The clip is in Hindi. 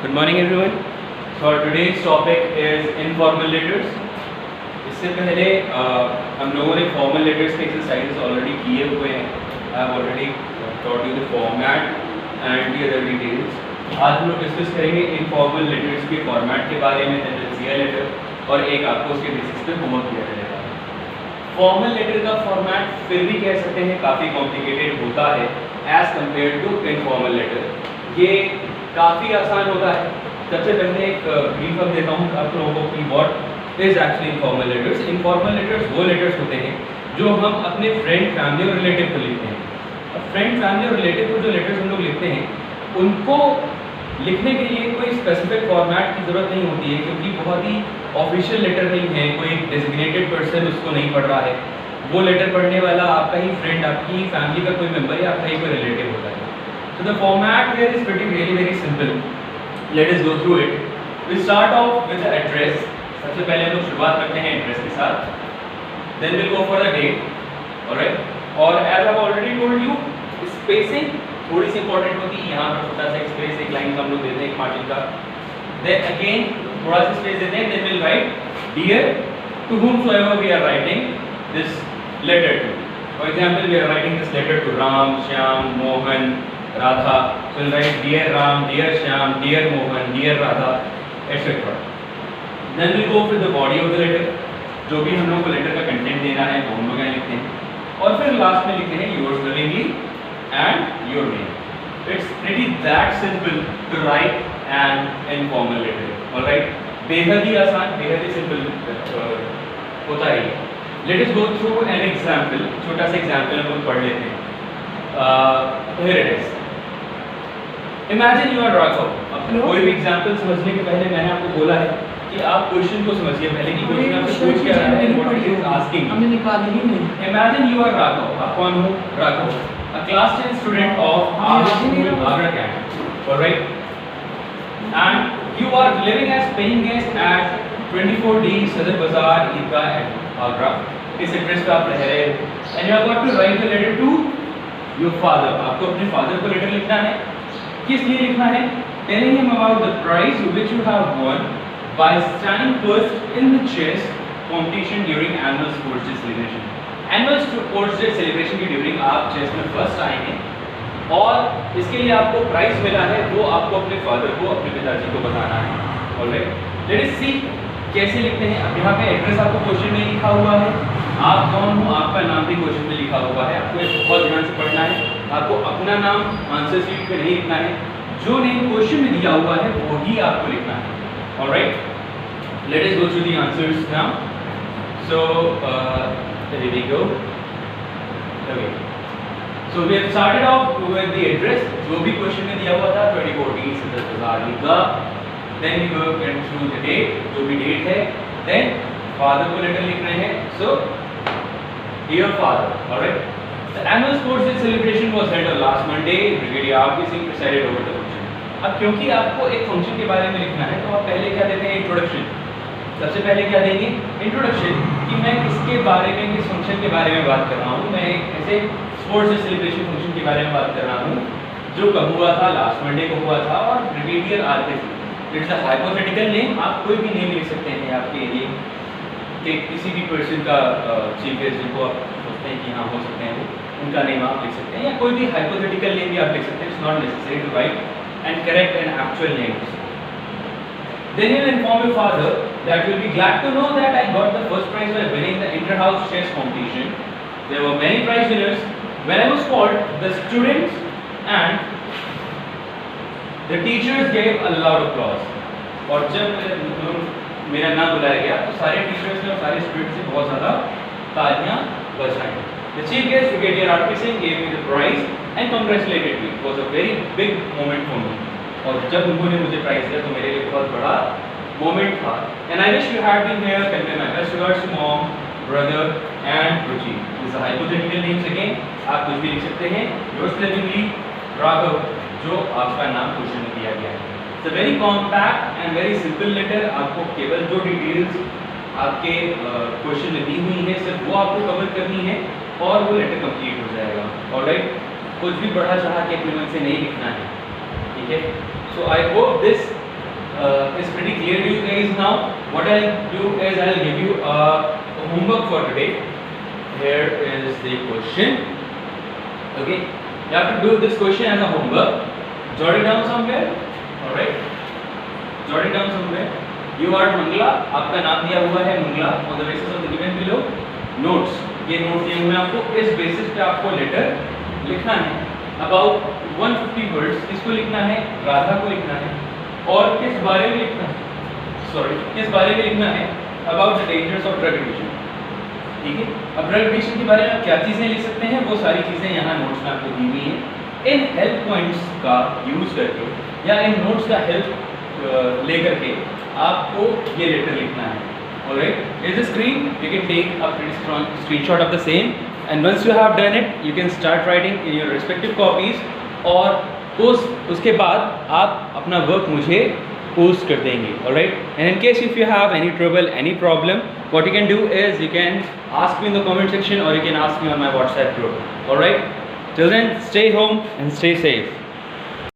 Good morning everyone. So our today's topic is informal letters. इससे पहले हम लोगों ने फॉर्मल लेटर्स के एक्सरसाइजेस ऑलरेडी किए हुए हैं. I have already taught you the format and the other details. आज हम लोग डिस्कस करेंगे इनफॉर्मल लेटर्स के फॉर्मेट के बारे में, दैट इज रियल लेटर, और एक आपको उसके बेसिस पे होमवर्क दिया जाएगा. फॉर्मल लेटर का फॉर्मेट फिर भी कह सकते हैं काफ़ी कॉम्प्लिकेटेड होता है as compare to informal letter. ये काफ़ी आसान होता है. सबसे पहले एक ब्रीफ अब देता हूँ आप लोगों को कि what is actually informal letters. Informal letters वो लेटर्स होते हैं जो हम अपने फ्रेंड, फैमिली और रिलेटिव को लिखते हैं. अब फ्रेंड, फैमिली और रिलेटिव को जो लेटर्स हम लोग लिखते हैं उनको लिखने के लिए कोई स्पेसिफिक फॉर्मेट की ज़रूरत नहीं होती है, क्योंकि बहुत ही ऑफिशियल लेटर नहीं है, कोई डेजिग्नेटेड पर्सन उसको नहीं पढ़ रहा है. वो लेटर पढ़ने वाला आपका ही फ्रेंड, आपकी ही फैमिली का कोई मेम्बर या आपका ही कोई रिलेटिव होता है. So the format here is really very simple. Let us go through it. We start off with the address. सबसे पहले हम लोग शुरुआत करते हैं एड्रेस के साथ. Then we'll go for the date. Alright. और as I've already told you, spacing थोड़ी सी इंपॉर्टेंट होती है. यहाँ पर छोटा सा स्पेस, एक लाइन का हम लोग देते हैं, एक मार्जिन का. Then again थोड़ा सा स्पेस देते हैं. Then we'll write dear to whomsoever we are writing this letter to. For example, we are writing this letter to Ram, Shyam, Mohan, Radha. So we'll write dear Ram, dear Shyam, dear Mohan, dear Radha, etc. Then we'll go with the body of the letter. जो भी हम लोग को लेटर का कंटेंट देना है वो हम लोग यहाँ लिखते हैं. और फिर लास्ट में लिखते हैं yours lovingly and your name. It's pretty that simple to write an informal letter. All right? बेहद ही आसान, बेहद ही सिंपल होता है ये. Let us go through an example. छोटा सा एग्जाम्पल हम लोग पढ़ लेते हैं. Here it is. Imagine you are Raghav. अब कोई भी एग्जाम्पल समझने के पहले मैंने आपको बोला है कि आप क्वेश्चन को समझिए पहले कि क्वेश्चन आपसे पूछ क्या रहा है, what it is asking. हमने निकाली ही नहीं. Imagine you are Raghav. आप कौन हो? Raghav, a class 10 student of our school, Agra campus. All right. And you are living as paying guest at 24D Sadr Bazaar, Idgah at Agra. इस एड्रेस पे आप रह रहे हैं. And you are going to write a letter to your father. आपको अपने फादर को लेटर लिखना है. किस लिए लिखना है? Telling him about the prize which you have won by standing first in the chess competition during annual sports day celebration. Annual sports day celebration के during आप चेस में फर्स्ट आए हैं और इसके लिए आपको प्राइज मिला है, वो आपको अपने फादर को, अपने पिताजी को बताना है. ऑलराइट, लेट अस सी कैसे लिखते हैं. अब यहाँ पे एड्रेस आपको क्वेश्चन में लिखा हुआ है, आप कौन हो आपका नाम भी क्वेश्चन में लिखा हुआ है. आपको बहुत ध्यान से पढ़ना है. आपको अपना नाम आंसर शीट पे नहीं लिखना है, जो नेम क्वेश्चन में दिया हुआ है वो ही आपको लिखना है. Alright, let us go through the answers now. So here we go. Okay. So we have started off with the address. जो भी क्वेश्चन में दिया हुआ था 24D Sadr Bazaar Idgah. Then we go through the date, जो भी डेट है. Then फादर को लेटर लिख रहे हैं. So dear father. Alright. The annual sports day celebration was held on last Monday. Brigadier R.P. Singh presided over the function. अब क्योंकि आपको एक फंक्शन के बारे में लिखना है तो आप पहले क्या देते हैं? इंट्रोडक्शन. सबसे पहले क्या देंगे? इंट्रोडक्शन, कि मैं किसके बारे में, किस फंक्शन के बारे में बात कर रहा हूँ. मैं ऐसे स्पोर्ट्स डे सेलिब्रेशन फंक्शन के बारे में बात कर रहा हूँ जो कब हुआ था? लास्ट मंडे को हुआ था. और brigadier R.P. Singh, it's a hypothetical name. आप कोई भी नेम लिख सकते हैं आपके एरिया के किसी भी पर्सन का, चीफ गेस्ट जिनको आप सोचते हैं कि हाँ हो सकते हैं वो, उनका नेम आप लिख सकते हैं, या कोई भी हाइपोथेटिकल नेम भी आप लिख सकते हैं. It's not necessary to write and correct an actual name. Then you will inform your father that you will be glad to know that I got the first prize by winning the inter-house chess competition. There were many prize winners. When I was called, the students and the teachers gave a loud applause. और जब मेरा नाम बुलाया गया तो सारे टीचर्स ने और सारे स्टूडेंट्स ने बहुत ज़्यादा तालियां बजाई. The chief guest, Brigadier R.P. Singh, gave me the prize and congratulated me. It was a very big moment for me. और जब उन्होंने मुझे प्राइज दिया तो मेरे लिए बहुत बड़ा मोमेंट था. And I wish you had been here. Convey my best regards to mom, brother and Ruchi. This hypothetical names again. आप कुछ भी लिख सकते हैं. योर्स लविंगली राघव, जो आपका नाम क्वेश्चन में दिया गया है. It's a very compact and very simple letter. आपको केवल जो डिटेल्स आपके क्वेश्चन में दी हुई है सिर्फ वो आपको कवर करनी है और वो लेटर कंप्लीट हो जाएगा. ऑलराइट, कुछ भी बढ़ा चढ़ा के अपने मन से नहीं लिखना है. ठीक है. So I hope this is pretty clear to you guys now. What I'll do is I'll give you a homework for today. Here is the question. Okay, you have to do this question as a homework. Jot it down somewhere. All right, jot it down somewhere. You are Mangla. आपका नाम दिया हुआ है Mangla. On the basis of the given below notes. ये नोट दिए हुए हैं आपको. इस बेसिस पे आपको लेटर लिखना है. About 150 words. किसको लिखना है? राधा को लिखना है. और किस बारे में लिखना है? Sorry, किस बारे में लिखना है? About the dangers of drug addiction. ठीक है. अब ड्रग एडिक्शन के बारे में आप क्या चीज़ें लिख सकते हैं, वो सारी चीज़ें यहाँ नोट्स में आपको दी हुई हैं. इन हेल्प पॉइंट्स का यूज़ करके या इन नोट्स का हेल्प लेकर के आपको ये लेटर लिखना है. Alright, is the screen you can take a pretty strong screenshot of the same and once you have done it you can start writing in your respective copies. और उसके बाद आप अपना वर्क मुझे पोस्ट कर देंगे. Alright, and in case if you have any trouble any problem, what you can do is you can ask me in the comment section or you can ask me on my WhatsApp group. All right, till then, stay home and stay safe.